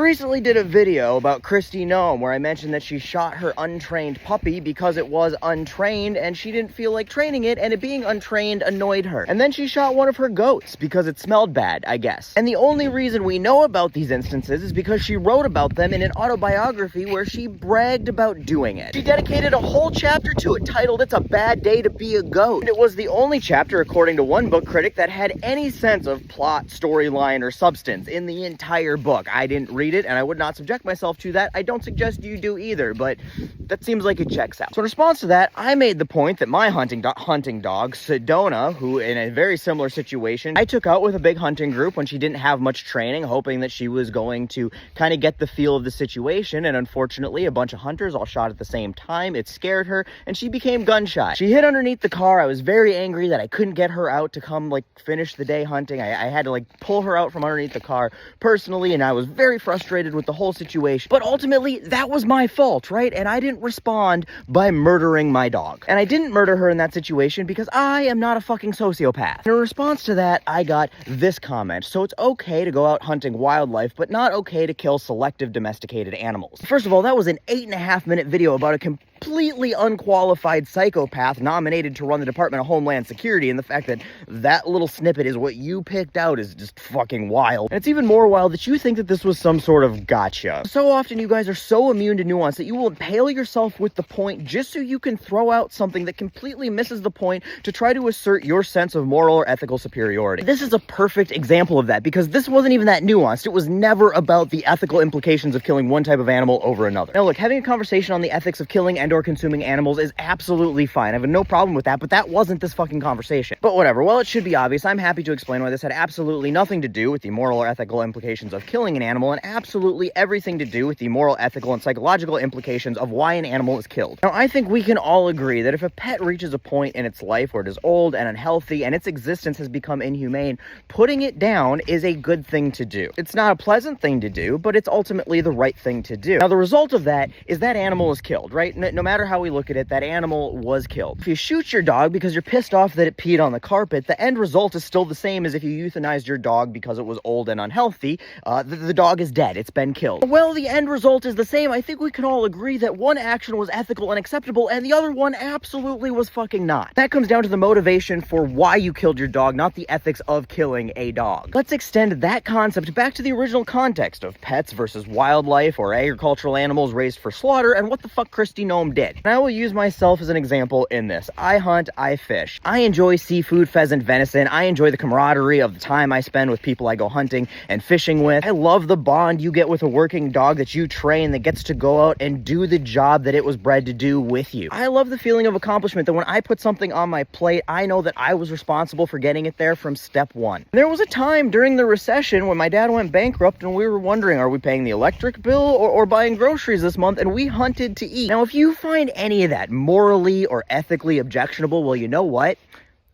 recently did a video about Kristi Noem where I mentioned that she shot her untrained puppy because it was untrained and she didn't feel like training it, and it being untrained annoyed her. And then she shot one of her goats because it smelled bad, I guess. And the only reason we know about these instances is because she wrote about them in an autobiography where she bragged about doing it. She dedicated a whole chapter to it titled "It's a Bad Day to Be a Goat." And it was the only chapter, according to one book critic, that had any sense of plot, storyline, or substance in the entire book. I didn't read it, and I would not subject myself to that. I don't suggest you do either, but that seems like it checks out. So in response to that, I made the point that my hunting dog, Sedona, who in a very similar situation, I took out with a big hunting group when she didn't have much training, hoping that she was going to kind of get the feel of the situation, and unfortunately, a bunch of hunters all shot at the same time. It scared her, and she became gun shy. She hid underneath the car. I was very angry that I couldn't get her out to come, finish the day hunting. I had to, pull her out from underneath the car personally, and I was very frustrated with the whole situation. But ultimately, that was my fault, right? And I didn't respond by murdering my dog. And I didn't murder her in that situation because I am not a fucking sociopath. In response to that, I got this comment. So it's okay to go out hunting wildlife, but not okay to kill selective domesticated animals. First of all, that was an 8.5-minute video about a completely unqualified psychopath nominated to run the Department of Homeland Security, and the fact that that little snippet is what you picked out is just fucking wild. And it's even more wild that you think that this was some sort of gotcha. So often you guys are so immune to nuance that you will impale yourself with the point just so you can throw out something that completely misses the point to try to assert your sense of moral or ethical superiority. This is a perfect example of that, because this wasn't even that nuanced. It was never about the ethical implications of killing one type of animal over another. Now look, having a conversation on the ethics of killing and or consuming animals is absolutely fine. I have no problem with that, but that wasn't this fucking conversation. But whatever, well, it should be obvious. I'm happy to explain why this had absolutely nothing to do with the moral or ethical implications of killing an animal, and absolutely everything to do with the moral, ethical, and psychological implications of why an animal is killed. Now, I think we can all agree that if a pet reaches a point in its life where it is old and unhealthy and its existence has become inhumane, putting it down is a good thing to do. It's not a pleasant thing to do, but it's ultimately the right thing to do. Now, the result of that is that animal is killed, right? No matter how we look at it, that animal was killed. If you shoot your dog because you're pissed off that it peed on the carpet, the end result is still the same as if you euthanized your dog because it was old and unhealthy. The dog is dead. It's been killed. Well, the end result is the same. I think we can all agree that one action was ethical and acceptable, and the other one absolutely was fucking not. That comes down to the motivation for why you killed your dog, not the ethics of killing a dog. Let's extend that concept back to the original context of pets versus wildlife or agricultural animals raised for slaughter, and what the fuck Kristi Noem did. And I will use myself as an example in this. I hunt, I fish. I enjoy seafood, pheasant, venison. I enjoy the camaraderie of the time I spend with people I go hunting and fishing with. I love the bond you get with a working dog that you train that gets to go out and do the job that it was bred to do with you. I love the feeling of accomplishment that when I put something on my plate, I know that I was responsible for getting it there from step one. There was a time during the recession when my dad went bankrupt and we were wondering, are we paying the electric bill or buying groceries this month? And we hunted to eat. Now, if you find any of that morally or ethically objectionable, well, you know what?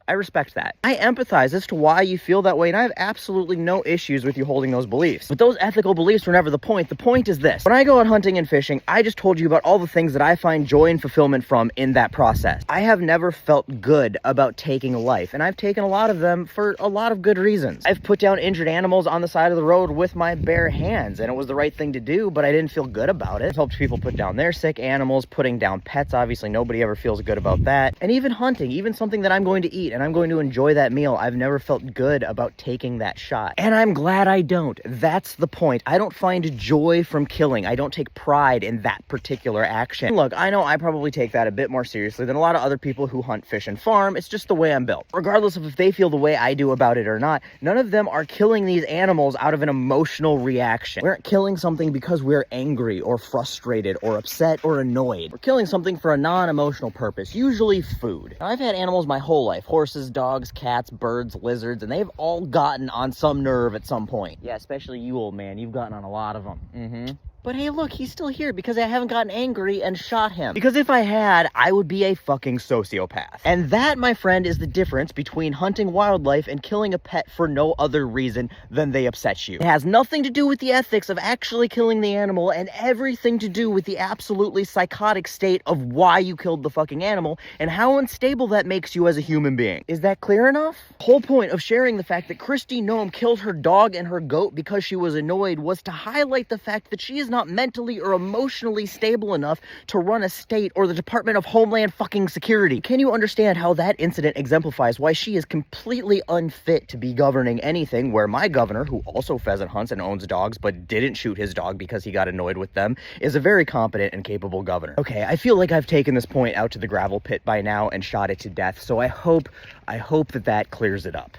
I respect that. I empathize as to why you feel that way, and I have absolutely no issues with you holding those beliefs. But those ethical beliefs were never the point. The point is this. When I go out hunting and fishing, I just told you about all the things that I find joy and fulfillment from in that process. I have never felt good about taking a life, and I've taken a lot of them for a lot of good reasons. I've put down injured animals on the side of the road with my bare hands, and it was the right thing to do, but I didn't feel good about it. I've helped people put down their sick animals, putting down pets. Obviously, nobody ever feels good about that. And even hunting, even something that I'm going to eat, and I'm going to enjoy that meal, I've never felt good about taking that shot. And I'm glad I don't. That's the point. I don't find joy from killing. I don't take pride in that particular action. And look, I know I probably take that a bit more seriously than a lot of other people who hunt, fish, and farm. It's just the way I'm built. Regardless of if they feel the way I do about it or not, none of them are killing these animals out of an emotional reaction. We aren't killing something because we're angry or frustrated or upset or annoyed. We're killing something for a non-emotional purpose, usually food. Now, I've had animals my whole life. Horses, dogs, cats, birds, lizards, and they've all gotten on some nerve at some point. Yeah, especially you, old man. You've gotten on a lot of them. But hey, look, he's still here because I haven't gotten angry and shot him. Because if I had, I would be a fucking sociopath. And that, my friend, is the difference between hunting wildlife and killing a pet for no other reason than they upset you. It has nothing to do with the ethics of actually killing the animal and everything to do with the absolutely psychotic state of why you killed the fucking animal and how unstable that makes you as a human being. Is that clear enough? The whole point of sharing the fact that Kristi Noem killed her dog and her goat because she was annoyed was to highlight the fact that she is not mentally or emotionally stable enough to run a state or the Department of Homeland fucking Security. Can you understand how that incident exemplifies why she is completely unfit to be governing anything, where my governor, who also pheasant hunts and owns dogs but didn't shoot his dog because he got annoyed with them, is a very competent and capable governor. Okay, I feel like I've taken this point out to the gravel pit by now and shot it to death, so I hope that clears it up.